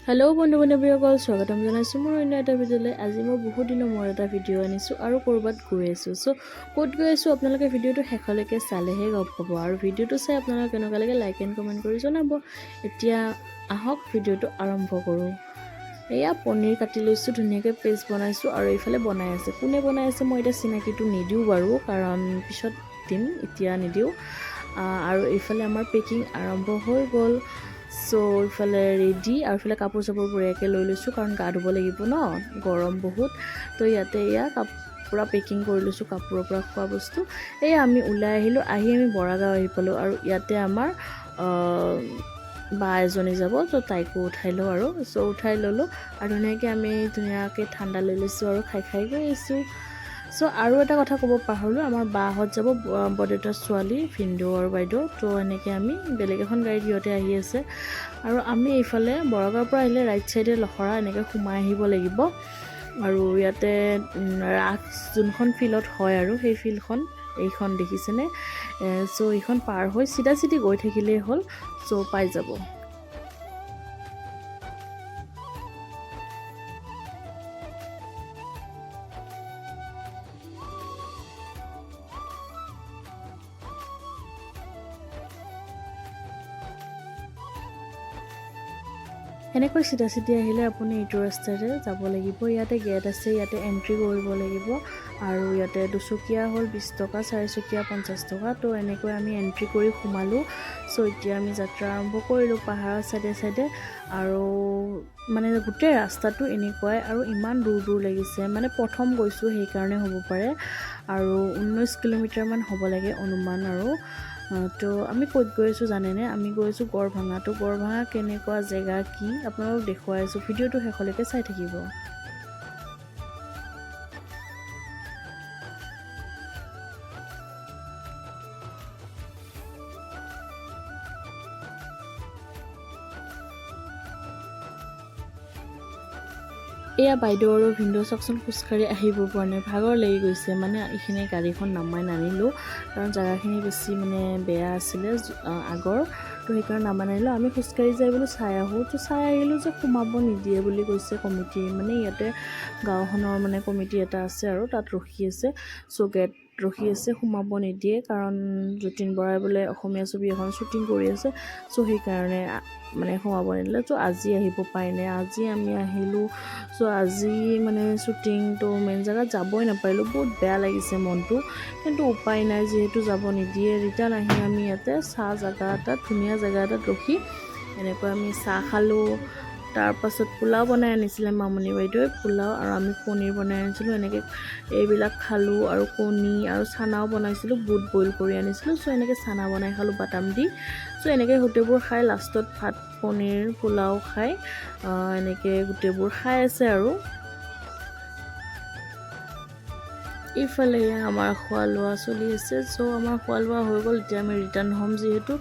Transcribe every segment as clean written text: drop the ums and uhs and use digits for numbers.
Hello' বন্ধু বান্ধৱীসকল, স্বাগতম জনাইছোঁ মোৰ অন্য এটা ভিডিঅ'লৈ। আজি মই বহুত দিনৰ মূৰত এটা ভিডিঅ' আনিছোঁ আৰু ক'ৰবাত গৈ আছোঁ। ক'ত গৈ আছোঁ আপোনালোকে ভিডিঅ'টো শেষলৈকে চালেহে গম পাব, আৰু ভিডিঅ'টো চাই আপোনালোকে কেনেকুৱা লাগে লাইক এণ্ড কমেণ্ট কৰি জনাব। এতিয়া আহক ভিডিঅ'টো আৰম্ভ কৰোঁ। এয়া পনীৰ কাটি লৈছোঁ, ধুনীয়াকৈ পেষ্ট বনাইছোঁ আৰু এইফালে বনাই আছে। কোনে বনাই আছে মই এতিয়া চিনাকিটো নিদিওঁ বাৰু, কাৰণ পিছত দিম, এতিয়া নিদিওঁ। আৰু এইফালে আমাৰ পেকিং আৰম্ভ হৈ গ'ল। ইফালে ৰেডি, আৰু ইফালে কাপোৰ চাপোৰ বঢ়িয়াকৈ লৈ লৈছোঁ, কাৰণ গা ধুব লাগিব ন, গৰম বহুত। ইয়াতে এয়া পূৰা পেকিং কৰি লৈছোঁ কাপোৰৰ পৰা খোৱা বস্তু। এয়া আমি ওলাই আহিলোঁ, আমি বৰাগাঁও আহি পালোঁ, আৰু ইয়াতে আমাৰ বা এজনী যাব, তাইকো উঠাই লওঁ আৰু উঠাই ল'লোঁ, আৰু ধুনীয়াকৈ ঠাণ্ডা লৈ লৈছোঁ আৰু খাই গৈ আছোঁ। আৰু এটা কথা ক'ব পাহৰিলোঁ, আমাৰ বাহঁত যাব, বৰদেউতাৰ ছোৱালী, ভিনদেউ আৰু বাইদেউ। এনেকৈ আমি বেলেগ এখন গাড়ীত সিহঁতে আহি আছে, আৰু আমি এইফালে বৰাগাঁৱৰ পৰা আহিলে ৰাইট চাইডে লখৰা এনেকৈ সোমাই আহিব লাগিব। আৰু ইয়াতে ৰাস যোনখন ফিল্ডত হয় আৰু সেই ফিল্ডখন এইখন দেখিছেনে? এইখন পাৰ হৈ চিধা গৈ থাকিলেই হ'ল, পাই যাব। এনেকৈ চিধা আহিলে আপুনি এইটো ৰাস্তাৰে যাব লাগিব। ইয়াতে গেট আছে, ইয়াতে এণ্ট্ৰি কৰিব লাগিব, আৰু ইয়াতে 2 চকীয়া হ'ল 20 টকা, 4 চকীয়া 50 টকা। এনেকৈ আমি এণ্ট্ৰি কৰি সোমালোঁ। এতিয়া আমি যাত্ৰা আৰম্ভ কৰিলোঁ পাহাৰৰ চাইডে, আৰু মানে গোটেই ৰাস্তাটো এনেকুৱাই, আৰু ইমান দূৰ লাগিছে, মানে প্ৰথম গৈছোঁ সেইকাৰণে হ'ব পাৰে, আৰু 19 কিলোমিটাৰমান হ'ব লাগে অনুমান। আৰু আমি ক'ত গৈ আছোঁ জানেনে? আমি গৈ আছোঁ গড়ভাঙা। গড়ভাঙা কেনেকুৱা জেগা কি আপোনালোকক দেখুৱাই আছোঁ, ভিডিঅ'টো শেষলৈকে চাই থাকিব। এয়া বাইদেউ আৰু ভিনদেউ চাওকচোন, খোজকাঢ়ি আহিব পৰা নাই, ভাগৰ লাগি গৈছে। মানে এইখিনি গাড়ীখন নামাই নানিলোঁ, কাৰণ জেগাখিনি বেছি মানে বেয়া আছিলে আগৰ, সেইকাৰণে নামাই নানিলোঁ। আমি খোজকাঢ়ি যাই বোলো চাই আহোঁ। চাই আহিলোঁ যে সোমাব নিদিয়ে বুলি কৈছে কমিটি, মানে ইয়াতে গাঁওখনৰ মানে কমিটি এটা আছে, আৰু তাত ৰখি আছে। গেট ৰখি আছে, সোমাব নিদিয়ে, কাৰণ যতীন বৰাই বোলে অসমীয়া ছবি এখন শ্বুটিং কৰি আছে, সেইকাৰণে মানে সোমাব নিদিলে। আজি আহিব পাৰিলে, আজি আমি আহিলোঁ। আজি মানে শ্বুটিংটো মেইন জেগাত যাবই নাপাৰিলোঁ, বহুত বেয়া লাগিছে মনটো, কিন্তু উপায় নাই, যিহেতু যাব নিদিয়ে। ৰিটাৰ্ণ আহি আমি ইয়াতে ধুনীয়া জেগা এটাত ৰখি এনেকৈ আমি চাহ খালোঁ। তাৰপাছত পোলাও বনাই আনিছিলে মামনি বাইদেৱে, পোলাও, আৰু আমি পনীৰ বনাই আনিছিলোঁ। এনেকৈ এইবিলাক খালোঁ, আৰু কণী আৰু চানাও বনাইছিলোঁ, বুট বইল কৰি আনিছিলোঁ। এনেকৈ চানা বনাই খালোঁ বাদাম দি। এনেকৈ গোটেইবোৰ খাই লাষ্টত ভাত, পনীৰ, পোলাও খাই এনেকৈ গোটেইবোৰ খাই আছে। আৰু ইফালে আমাৰ খোৱা লোৱা চলি আছে। আমাৰ খোৱা লোৱা হৈ গ'ল। এতিয়া আমি ৰিটাৰ্ণ হ'ম, যিহেতু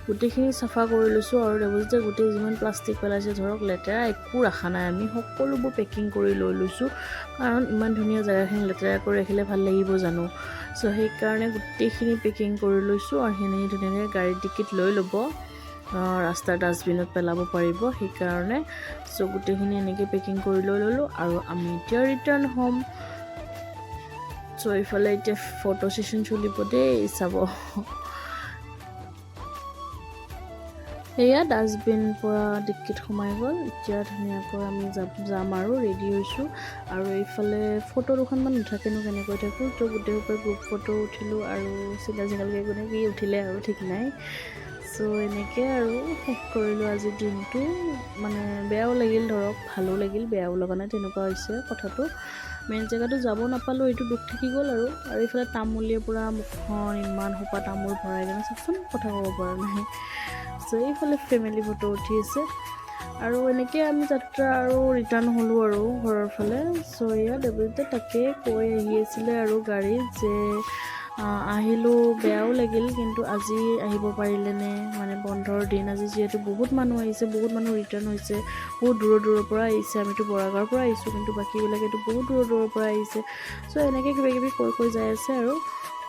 গোটেইখিনি চাফা কৰি লৈছোঁ, আৰু দেৱজিতে গোটেই যিমান প্লাষ্টিক পেলাইছে, ধৰক লেতেৰা একো ৰখা নাই, আমি সকলোবোৰ পেকিং কৰি লৈ লৈছোঁ, কাৰণ ইমান ধুনীয়া জেগাখিনি লেতেৰা কৰি ৰাখিলে ভাল লাগিব জানো? সেইকাৰণে গোটেইখিনি পেকিং কৰি লৈছোঁ, আৰু সেইখিনি ধুনীয়াকৈ গাড়ীৰ ডিকিত লৈ ল'ব, ৰাস্তাৰ ডাষ্টবিনত পেলাব পাৰিব, সেইকাৰণে গোটেইখিনি এনেকৈ পেকিং কৰি লৈ ল'লোঁ, আৰু আমি এতিয়া ৰিটাৰ্ণ হ'ম। এইফালে এতিয়া ফটো ছেশ্যন চলিব দেই, চাব। এয়া ডাষ্টবিন পৰা ডিক্কিত সোমাই গ'ল। এতিয়া ধুনীয়াকৈ আমি যাম আৰু ৰেডি হৈছোঁ, আৰু এইফালে ফটো দুখনমান নুঠাকেনো কেনেকৈ থাকোঁ। গোটেইসোপাই গ্ৰুপ ফটো উঠিলোঁ, আৰু চিংগালকৈ কোনে কি উঠিলে আৰু ঠিক নাই। এনেকৈ আৰু শেষ কৰিলোঁ আজিৰ দিনটো। মানে বেয়াও লাগিল, ধৰক ভালো লাগিল, বেয়াও লগা নাই, তেনেকুৱা হৈছে কথাটো। মেইন জেগাটো যাব নাপালোঁ, এইটো দুখ থাকি গ'ল। আৰু এইফালে তামোলীয়ে পূৰা মুখখন ইমান সোপা তামোল ভৰাই কিনে চাওকচোন, কথা ক'ব পৰা নাই। এইফালে ফেমিলি ফটো উঠি আছে, আৰু এনেকৈ আমি যাত্ৰা আৰু ৰিটাৰ্ণ হ'লোঁ আৰু ঘৰৰ ফালে। এয়া দেৱজিতে তাকে কৈ আহি আছিলে আৰু গাড়ীত যে আহিলোঁ, বেয়াও লাগিল, কিন্তু আজি আহিব পাৰিলেনে, মানে বন্ধৰ দিন আজি, যিহেতু বহুত মানুহ আহিছে, বহুত মানুহ ৰিটাৰ্ণ হৈছে, বহুত দূৰৰ পৰা আহিছে। আমিতো বৰাগাঁৱৰ পৰা আহিছোঁ, কিন্তু বাকীবিলাকেতো বহুত দূৰৰ পৰা আহিছে। এনেকৈ কিবাকিবি কৈ যাই আছে আৰু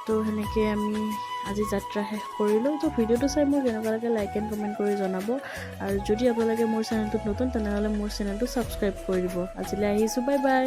তো সেনেকৈ আমি আজি যাত্ৰা শেষ কৰিলোঁ। তো ভিডিঅ'টো চাই মোৰ কেনেকুৱা লাগে লাইক এণ্ড কমেণ্ট কৰি জনাব আৰু যদি আপোনালোকে মোৰ চেনেলটোত নতুন তেনেহ'লে মোৰ চেনেলটো ছাবস্ক্ৰাইব কৰি দিব। আজিলৈ আহিছোঁ, বাই বাই।